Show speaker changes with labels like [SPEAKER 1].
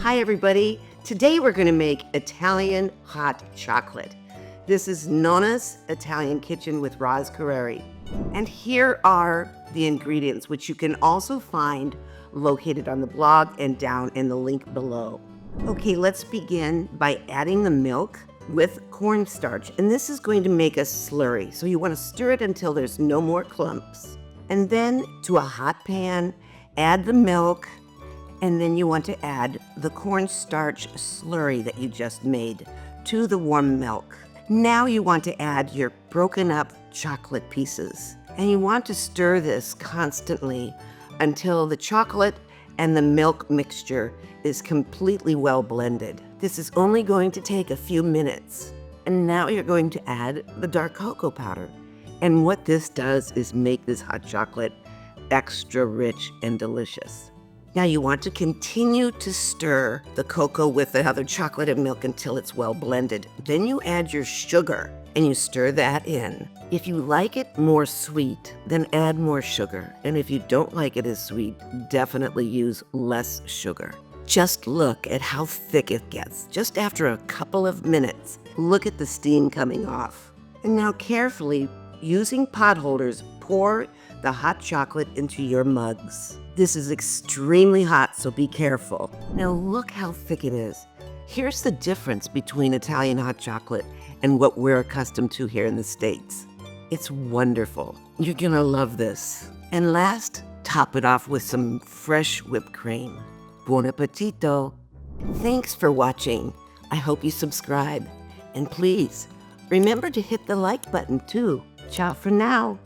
[SPEAKER 1] Hi everybody. Today we're going to make Italian hot chocolate. This is Nonna's Italian Kitchen with Roz Corieri. And here are the ingredients, which you can also find located on the blog and down in the link below. Okay, let's begin by adding the milk with cornstarch. And this is going to make a slurry. So you want to stir it until there's no more clumps. And then to a hot pan, add the milk. And then you want to add the cornstarch slurry that you just made to the warm milk. Now you want to add your broken up chocolate pieces. And you want to stir this constantly until the chocolate and the milk mixture is completely well blended. This is only going to take a few minutes. And now you're going to add the dark cocoa powder. And what this does is make this hot chocolate extra rich and delicious. Now you want to continue to stir the cocoa with the other chocolate and milk until it's well blended. Then you add your sugar and you stir that in. If you like it more sweet, then add more sugar. And if you don't like it as sweet, definitely use less sugar. Just look at how thick it gets. Just after a couple of minutes, look at the steam coming off. And now carefully, using pot holders, pour the hot chocolate into your mugs. This is extremely hot, so be careful. Now look how thick it is. Here's the difference between Italian hot chocolate and what we're accustomed to here in the States. It's wonderful. You're gonna love this. And last, top it off with some fresh whipped cream. Buon Appetito. Thanks for watching. I hope you subscribe. And please, remember to hit the like button too. Ciao for now.